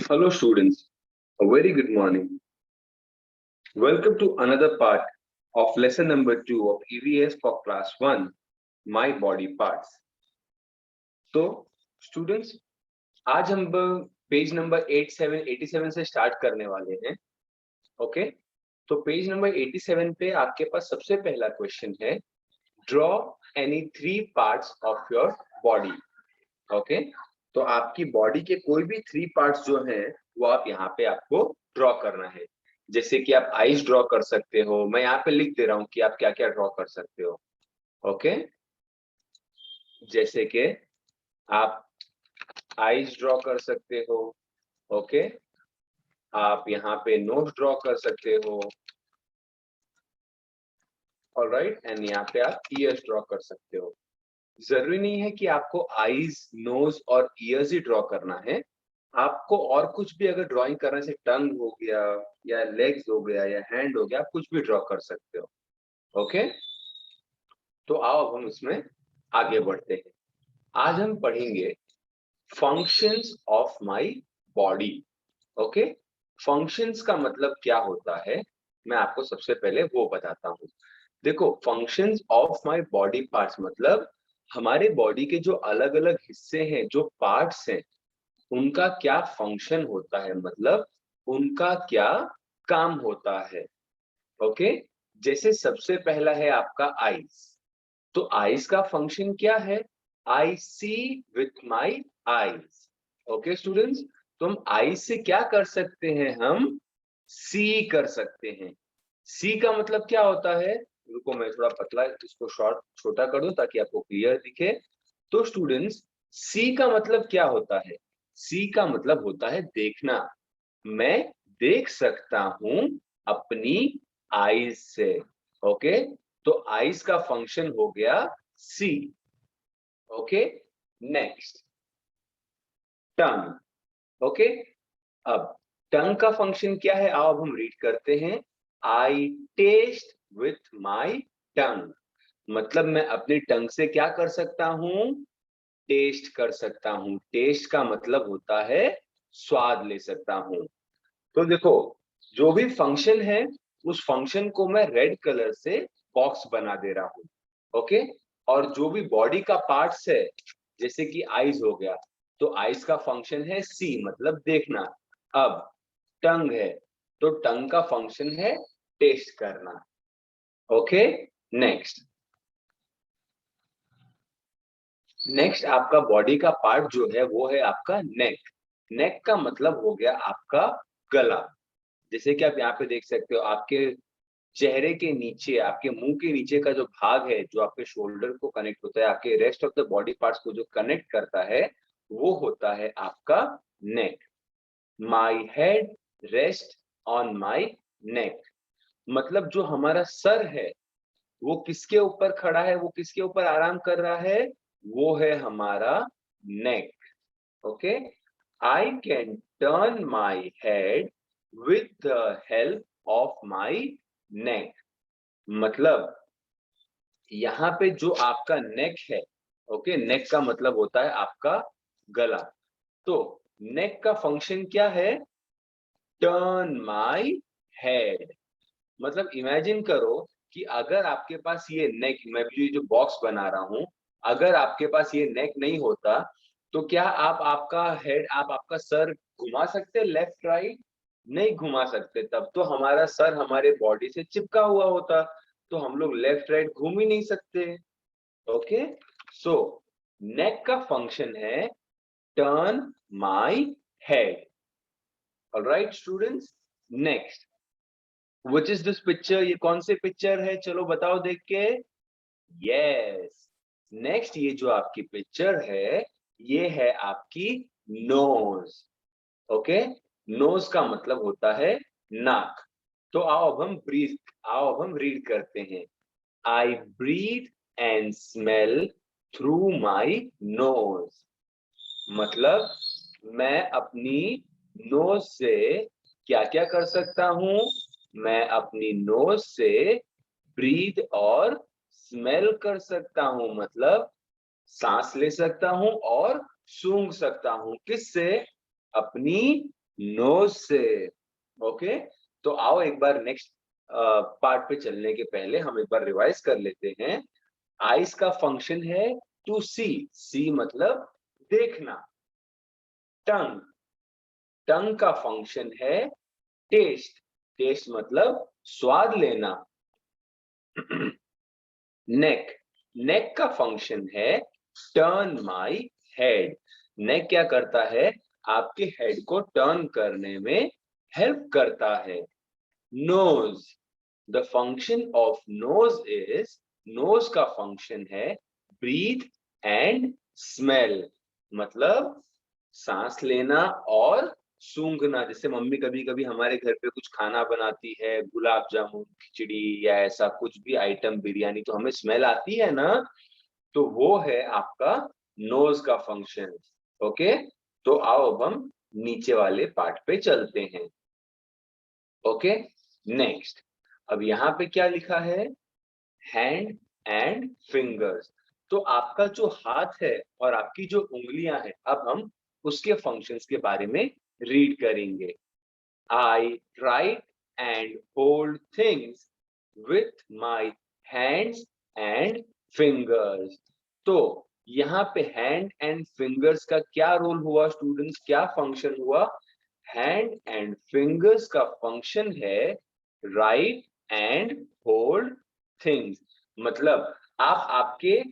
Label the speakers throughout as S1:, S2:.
S1: Hello students, a very good morning. Welcome to another part of lesson number 2 of EVS for class 1, My Body Parts. तो students, आज हम page number 87 से start करने वाले हैं. Okay, तो page number 87 पे आपके पास सबसे पहला क्वेश्चन है, draw any 3 parts of your body. Okay, तो आपकी बॉडी के कोई भी 3 पार्ट्स जो हैं वो आप यहाँ पे आपको ड्रॉ करना है. जैसे कि आप आईज ड्रॉ कर सकते हो, मैं यहाँ पे लिख दे रहा हूँ कि आप क्या क्या ड्रॉ कर सकते हो. ओके, जैसे कि आप आईज ड्रॉ कर सकते हो. ओके, आप यहाँ पे नोज ड्रॉ कर सकते हो. ऑलराइट, एंड यहाँ पे आप ईयर्स ड्रॉ कर सकते हो. जरूरी नहीं है कि आपको आईज, नोज और ईयर्स ही ड्रॉ करना है. आपको और कुछ भी अगर ड्राइंग करने से, टंग हो गया या लेग्स हो गया या हैंड हो गया, आप कुछ भी ड्रॉ कर सकते हो. ओके, तो आओ अब हम इसमें आगे बढ़ते हैं. आज हम पढ़ेंगे functions of my body. Okay, functions का मतलब क्या होता है मैं आपको सबसे पहले वो बताता हूँ. देखो, functions of my body parts मतलब हमारे बॉडी के जो अलग अलग हिस्से हैं, जो पार्ट्स हैं, उनका क्या फंक्शन होता है, मतलब उनका क्या काम होता है. ओके, जैसे सबसे पहला है आपका आईज. तो आईज का फंक्शन क्या है? I see with my eyes. Okay students, तो हम आईज से क्या कर सकते हैं? हम सी कर सकते हैं. सी का मतलब क्या होता है? रुको, मैं थोड़ा पतला इसको शॉर्ट छोटा कर दूं ताकि आपको क्लियर दिखे. तो स्टूडेंट्स, सी का मतलब क्या होता है? सी का मतलब होता है देखना. मैं देख सकता हूं अपनी आईज से. ओके, तो आईज का फंक्शन हो गया सी. ओके, नेक्स्ट टंग. ओके, अब टंग का फंक्शन क्या है? आओ अब हम रीड करते हैं. आई टेस्ट विथ माई टंग. मतलब मैं अपनी टंग से क्या कर सकता हूं? टेस्ट कर सकता हूं. टेस्ट का मतलब होता है स्वाद ले सकता हूं. तो देखो, जो भी फंक्शन है उस फंक्शन को मैं रेड कलर से बॉक्स बना दे रहा हूं. ओके, और जो भी बॉडी का पार्ट्स है, जैसे कि आईज हो गया, तो आईज का फंक्शन है सी, मतलब देखना. अब टंग है, तो टंग का फंक्शन है टेस्ट करना. ओके, नेक्स्ट आपका बॉडी का पार्ट जो है वो है आपका नेक. नेक का मतलब हो गया आपका गला. जैसे कि आप यहाँ पे देख सकते हो, आपके चेहरे के नीचे, आपके मुंह के नीचे का जो भाग है, जो आपके शोल्डर को कनेक्ट होता है, आपके rest of the body parts को जो कनेक्ट करता है, वो होता है आपका neck. My head rest on my neck. मतलब जो हमारा सर है वो किसके ऊपर खड़ा है, वो किसके ऊपर आराम कर रहा है? वो है हमारा neck. Okay, I can turn my head with the help of my neck. मतलब यहाँ पे जो आपका नेक है, ओके, नेक का मतलब होता है आपका गला. तो नेक का फंक्शन क्या है? Turn my head. मतलब इमेजिन करो कि अगर आपके पास ये नेक, मैं भी जो बॉक्स बना रहा हूं, अगर आपके पास ये नेक नहीं होता, तो क्या आप आपका हेड, आप आपका सर घुमा सकते लेफ्ट राइट? नहीं घुमा सकते. तब तो हमारा सर हमारे बॉडी से चिपका हुआ होता, तो हम लोग लेफ्ट राइट घूम ही नहीं सकते. ओके, सो नेक का फंक्शन है turn my head. Alright students, next which is this picture? ये कौन से पिक्चर है? चलो बताओ देख के. यस, नेक्स्ट ये जो आपकी पिक्चर है, ये है आपकी नोज. ओके, नोज का मतलब होता है नाक. तो आओ अब हम रीड करते हैं. I breathe and smell through my nose. मतलब मैं अपनी नोज से क्या क्या कर सकता हूं? मैं अपनी नोज से ब्रीथ और स्मेल कर सकता हूं. मतलब सांस ले सकता हूं और सूंघ सकता हूं. किससे? अपनी नोज से। ओके, तो आओ एक बार नेक्स्ट पार्ट पे चलने के पहले हम एक बार रिवाइज कर लेते हैं। आईज का फंक्शन है टू सी, सी मतलब देखना। टंग, टंग का फंक्शन है टेस्ट, टेस्ट मतलब स्वाद लेना। नेक, नेक का फंक्शन है टर्न माई हेड, नेक क्या करता है, आपके हेड को टर्न करने में हेल्प करता है। Nose, the function of nose is, nose का फंक्शन है ब्रीथ एंड स्मेल, मतलब सांस लेना और सूंघना। जैसे मम्मी कभी कभी हमारे घर पे कुछ खाना बनाती है, गुलाब जामुन, खिचड़ी या ऐसा कुछ भी आइटम, बिरयानी, तो हमें स्मेल आती है ना, तो वो है आपका नोज का फंक्शन। ओके, तो आओ अब हम नीचे वाले पार्ट पे चलते हैं। ओके, नेक्स्ट, अब यहाँ पे क्या लिखा है, हैंड एंड फिंगर्स। तो आपका जो हाथ है और आपकी जो उंगलियां हैं, अब हम उसके फंक्शंस के बारे में रीड करेंगे। I write and hold things with my hands and fingers. तो यहाँ पे हैंड एंड फिंगर्स का क्या रोल हुआ स्टूडेंट्स, क्या फंक्शन हुआ? हैंड एंड फिंगर्स का फंक्शन है राइट एंड होल्ड थिंग्स, मतलब आप आपके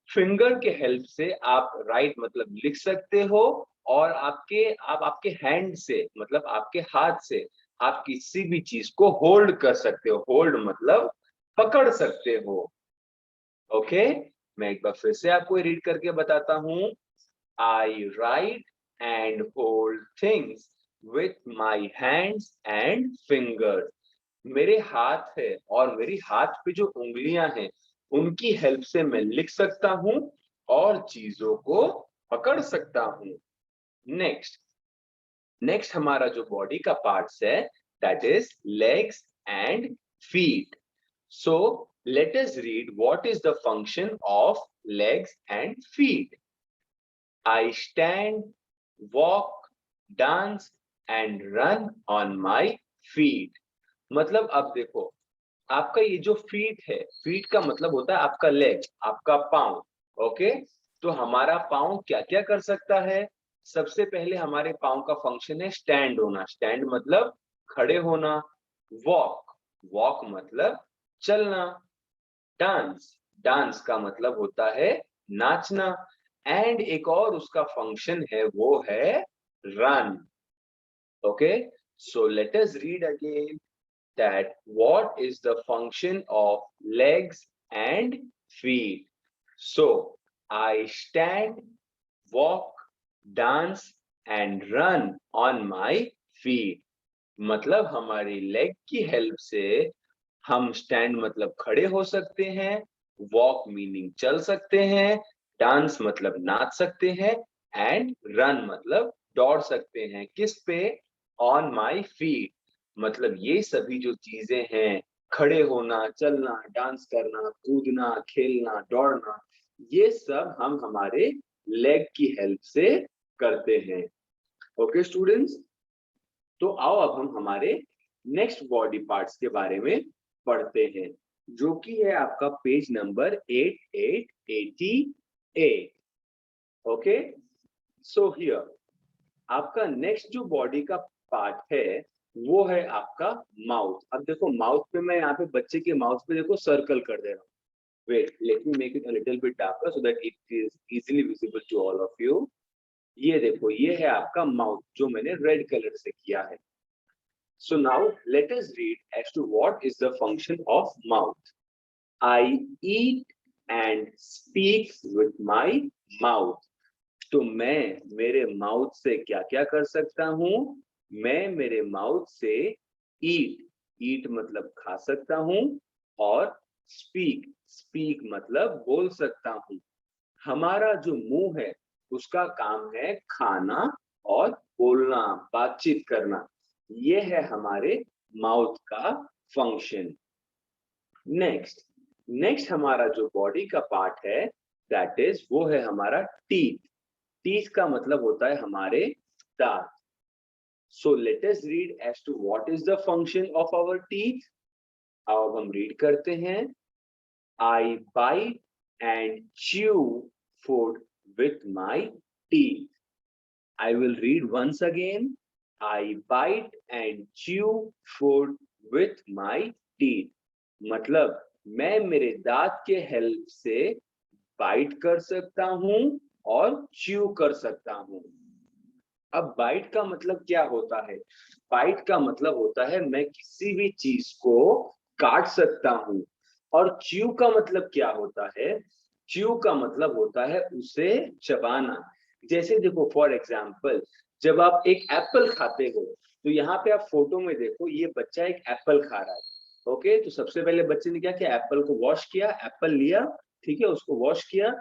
S1: फिंगर के हेल्प से आप राइट मतलब लिख सकते हो, और आप आपके हैंड से मतलब आपके हाथ से आप किसी भी चीज को होल्ड कर सकते हो। होल्ड मतलब पकड़ सकते हो। ओके, मैं एक बार फिर से आपको रीड करके बताता हूं। I write and hold things with my hands and fingers. मेरे हाथ है और मेरी हाथ पे जो उंगलियां हैं उनकी हेल्प से मैं लिख सकता हूं और चीजों को पकड़ सकता हूं। नेक्स्ट, नेक्स्ट हमारा जो बॉडी का पार्ट्स है that is legs and feet. So let us read what is the function of legs and feet. I stand, walk, dance and run on my feet। मतलब अब देखो, आपका ये जो फीट है, फीट का मतलब होता है आपका लेग, आपका पाँव। ओके, तो हमारा पाँव क्या क्या कर सकता है? सबसे पहले हमारे पाँव का फंक्शन है स्टैंड होना, स्टैंड मतलब खड़े होना। वॉक, वॉक मतलब चलना। डांस, डांस का मतलब होता है नाचना। एंड एक और उसका फंक्शन है, वो है run. Okay, so let us read again that what is the function of legs and feet. So I stand, walk, dance and run on my feet। मतलब हमारी लेग की हेल्प से हम स्टैंड मतलब खड़े हो सकते हैं, वॉक मीनिंग चल सकते हैं, डांस मतलब नाच सकते हैं, एंड रन मतलब दौड़ सकते हैं। किस पे? On my feet. मतलब ये सभी जो चीजें हैं, खड़े होना, चलना, डांस करना, कूदना, खेलना, दौड़ना, ये सब हम हमारे लेग की हेल्प से करते हैं। ओके स्टूडेंट्स, तो आओ अब हम हमारे नेक्स्ट बॉडी पार्ट्स के बारे में पढ़ते हैं, जो कि है आपका page number 8888। Okay, so here आपका नेक्स्ट जो बॉडी का पार्ट है वो है आपका माउथ। अब देखो माउथ पे मैं यहाँ पे बच्चे के माउथ पे देखो सर्कल कर दे रहा हूँ। Wait, let me make it a little bit darker so that it is easily visible to all of you. ये देखो, ये है आपका माउथ जो मैंने रेड कलर से किया है। So now let us read as to what is the function of mouth. I eat and speak with my mouth। तो मैं मेरे माउथ से क्या क्या कर सकता हूँ? मैं मेरे माउथ से ईट, ईट मतलब खा सकता हूँ, और स्पीक, स्पीक मतलब बोल सकता हूँ। हमारा जो मुंह है उसका काम है खाना और बोलना, बातचीत करना। ये है हमारे माउथ का फंक्शन। नेक्स्ट, नेक्स्ट हमारा जो बॉडी का पार्ट है दैट इज वो है हमारा टीथ। टीथ का मतलब होता है हमारे दांत। So let us read as to what is the function of our teeth. अब हम रीड करते हैं. I bite and chew food with my teeth. I will read once again. I bite and chew food with my teeth. मतलब मैं मेरे दांत के help से बाइट कर सकता हूं और च्यू कर सकता हूं. अब बाइट का मतलब क्या होता है? बाइट का मतलब होता है मैं किसी भी चीज को काट सकता हूं. और च्यू का मतलब क्या होता है? च्यू का मतलब होता है उसे चबाना. जैसे देखो फॉर एग्जांपल, जब आप एक एप्पल खाते हो तो यहाँ पे आप फोटो में देखो, ये बच्चा एक एप्पल खा रहा है. ओके, तो सबसे पहले बच्चे ने क्या किया? एप्पल को वॉश किया, एप्पल लिया, ठीक है, उसको वॉश किया,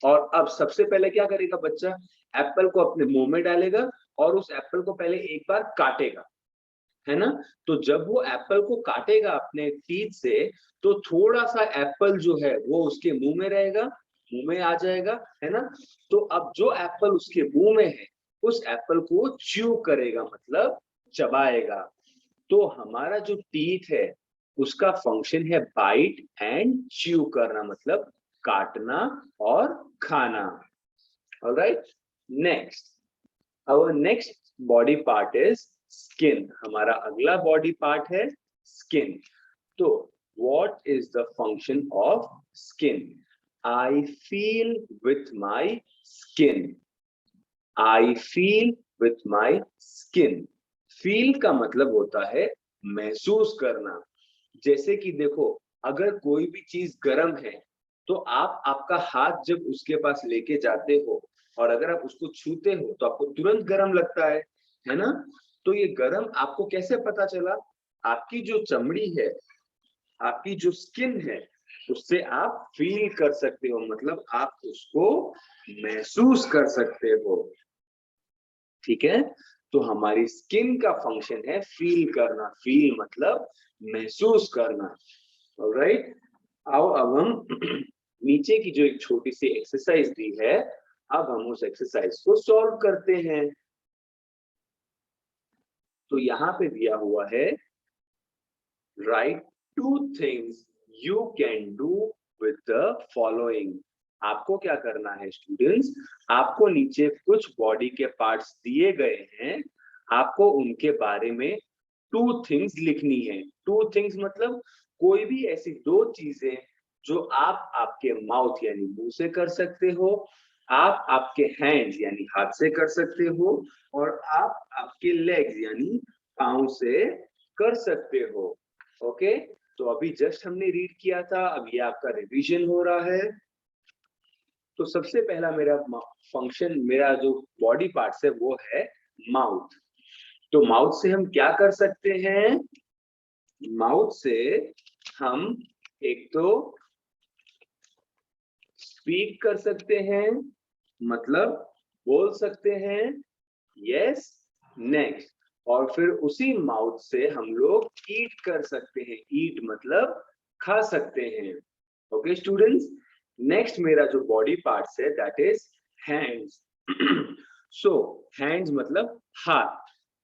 S1: और अब सबसे पहले क्या करेगा बच्चा? एप्पल को अपने मुंह में डालेगा और उस एप्पल को पहले एक बार काटेगा, है ना? तो जब वो एप्पल को काटेगा अपने टीथ से, तो थोड़ा सा एप्पल जो है वो उसके मुंह में रहेगा, मुंह में आ जाएगा, है ना? तो अब जो एप्पल उसके मुंह में है, उस एप्पल को च्यू करेगा, मतलब चबाएगा. तो हमारा जो टीथ है उसका फंक्शन है बाइट एंड च्यू करना, मतलब काटना और खाना. Alright, next, our next body part is skin. हमारा अगला body part है skin. तो what is the function of skin? I feel with my skin. I feel with my skin. Feel का मतलब होता है महसूस करना. जैसे कि देखो, अगर कोई भी चीज गर्म है तो आप आपका हाथ जब उसके पास लेके जाते हो और अगर आप उसको छूते हो तो आपको तुरंत गर्म लगता है ना? तो ये गर्म आपको कैसे पता चला? आपकी जो चमड़ी है, आपकी जो स्किन है, उससे आप फील कर सकते हो, मतलब आप उसको महसूस कर सकते हो. ठीक है, तो हमारी स्किन का फंक्शन है फील करना. फील मतलब महसूस करना. ऑलराइट, आओ अब हम नीचे की जो एक छोटी सी एक्सरसाइज दी है, अब हम उस एक्सरसाइज को सॉल्व करते हैं. तो यहाँ पे दिया हुआ है, right 2 things you can do with the following. आपको क्या करना है स्टूडेंट्स? आपको नीचे कुछ बॉडी के पार्ट्स दिए गए हैं, आपको उनके बारे में 2 थिंग्स लिखनी है. 2 थिंग्स मतलब कोई भी ऐसी 2 चीजें जो आप आपके माउथ यानी मुंह से कर सकते हो, आप आपके हैंड्स यानी हाथ से कर सकते हो, और आप आपके लेग्स यानी पांव से कर सकते हो. ओके, तो अभी जस्ट हमने रीड किया था, अब ये आपका रिवीजन हो रहा है. तो सबसे पहला मेरा फंक्शन, मेरा जो बॉडी पार्ट्स है वो है माउथ. तो माउथ से हम क्या कर सकते हैं? माउथ से हम एक तो स्पीक कर सकते हैं, मतलब बोल सकते हैं, यस. नेक्स्ट, और फिर उसी माउथ से हम लोग ईट कर सकते हैं. ईट मतलब खा सकते हैं. ओके स्टूडेंट्स, नेक्स्ट मेरा जो बॉडी पार्ट्स है that is hands. So hands मतलब हाथ.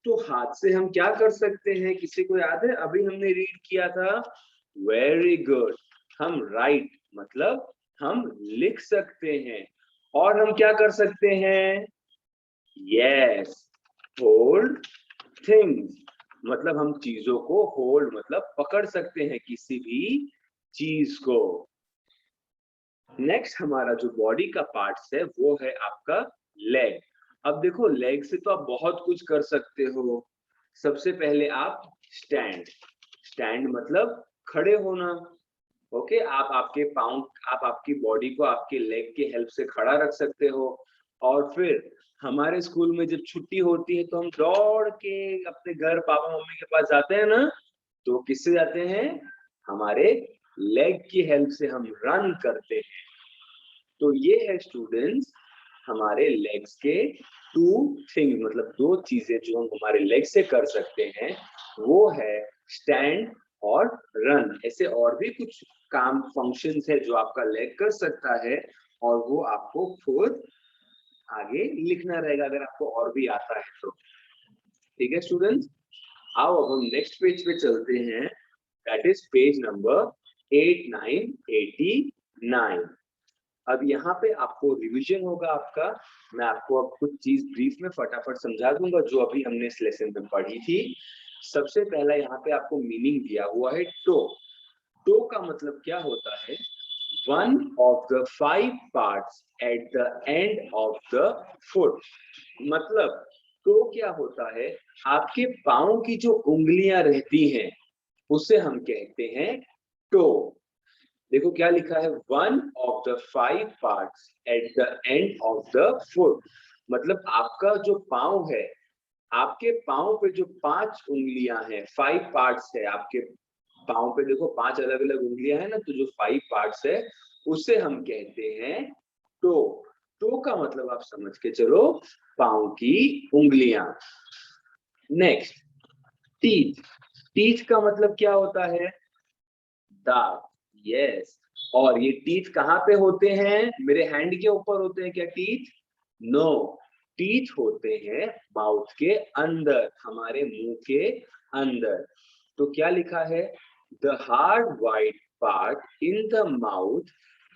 S1: तो हाथ से हम क्या कर सकते हैं? किसी को याद है? अभी हमने रीड किया था. वेरी गुड, हम राइट मतलब हम लिख सकते हैं. और हम क्या कर सकते हैं? यस, होल्ड थिंग्स, मतलब हम चीजों को होल्ड मतलब पकड़ सकते हैं, किसी भी चीज को. नेक्स्ट हमारा जो बॉडी का पार्ट्स है वो है आपका लेग. अब देखो, लेग से तो आप बहुत कुछ कर सकते हो. सबसे पहले आप स्टैंड. स्टैंड मतलब खड़े होना. ओके, आप आपके पाँव, आप आपकी बॉडी को आपके लेग के हेल्प से खड़ा रख सकते हो. और फिर हमारे स्कूल में जब छुट्टी होती है तो हम दौड़ के अपने घर पापा मम्मी के पास जाते हैं ना, तो किससे जाते हैं? हमारे लेग की हेल्प से हम रन करते हैं. तो ये है स्टूडेंट्स हमारे लेग्स के 2 थिंग, मतलब 2 चीजें जो हम हमारे लेग से कर सकते हैं, वो है स्टैंड और रन. ऐसे और भी कुछ काम फंक्शंस है जो आपका लेग कर सकता है, और वो आपको खुद आगे लिखना रहेगा अगर आपको और भी आता है तो. ठीक है स्टूडेंट्स, आओ अब हम नेक्स्ट पेज पे चलते हैं, दैट इज पेज नंबर 8989। अब यहाँ पे आपको रिवीजन होगा आपका। मैं आपको अब कुछ चीज ब्रीफ में फटाफट समझा दूंगा जो अभी हमने इस लेसन में पढ़ी थी। सबसे पहला यहाँ पे आपको मीनिंग दिया हुआ है टो। टो का मतलब क्या होता है? One of the 5 parts at the end of the foot. मतलब टो क्या होता है? आपके पाँव की जो उंगलियां रहती हैं उसे हम कहते हैं टो। देखो क्या लिखा है, one of the 5 parts at the end of the foot. मतलब आपका जो पाँव है, आपके पाँव पे जो 5 उंगलियां हैं, 5 पार्ट्स है आपके पाँव पे, देखो 5 अलग अलग उंगलियां हैं ना, तो जो 5 पार्ट्स है उसे हम कहते हैं टो। टो का मतलब आप समझ के चलो, पाँव की उंगलियां। Next, teeth. टीथ का मतलब क्या होता है? दांत। यस, और ये टीथ कहाँ पे होते हैं? मेरे हैंड के ऊपर होते हैं क्या टीथ? नो, टीथ होते हैं माउथ के अंदर, हमारे मुंह के अंदर। तो क्या लिखा है? The hard white part in the mouth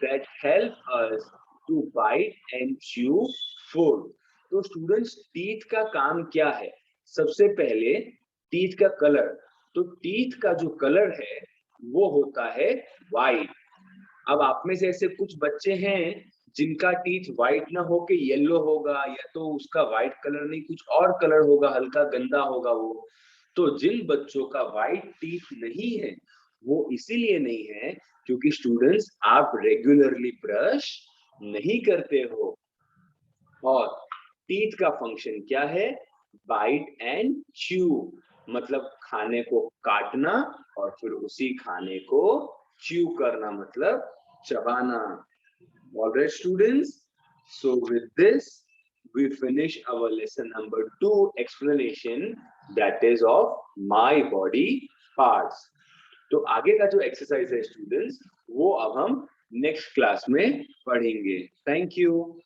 S1: that help us to bite and chew food. तो स्टूडेंट्स, टीथ का काम क्या है? सबसे पहले टीथ का कलर। तो टीथ का जो कलर है वो होता है वाइट। अब आप में से ऐसे कुछ बच्चे हैं जिनका टीथ वाइट ना होके येलो होगा, या तो उसका वाइट कलर नहीं कुछ और कलर होगा, हल्का गंदा होगा वो। तो जिन बच्चों का वाइट टीथ नहीं है वो इसीलिए नहीं है क्योंकि स्टूडेंट्स आप रेगुलरली ब्रश नहीं करते हो। और टीथ का फंक्शन क्या है? बाइट एंड च्यू, मतलब खाने को काटना और फिर उसी खाने को च्यू करना, मतलब चबाना। Alright students, so with this we finish our lesson number 2 explanation, that is of my body parts. तो आगे का जो एक्सरसाइज है स्टूडेंट्स वो अब हम नेक्स्ट क्लास में पढ़ेंगे। Thank you.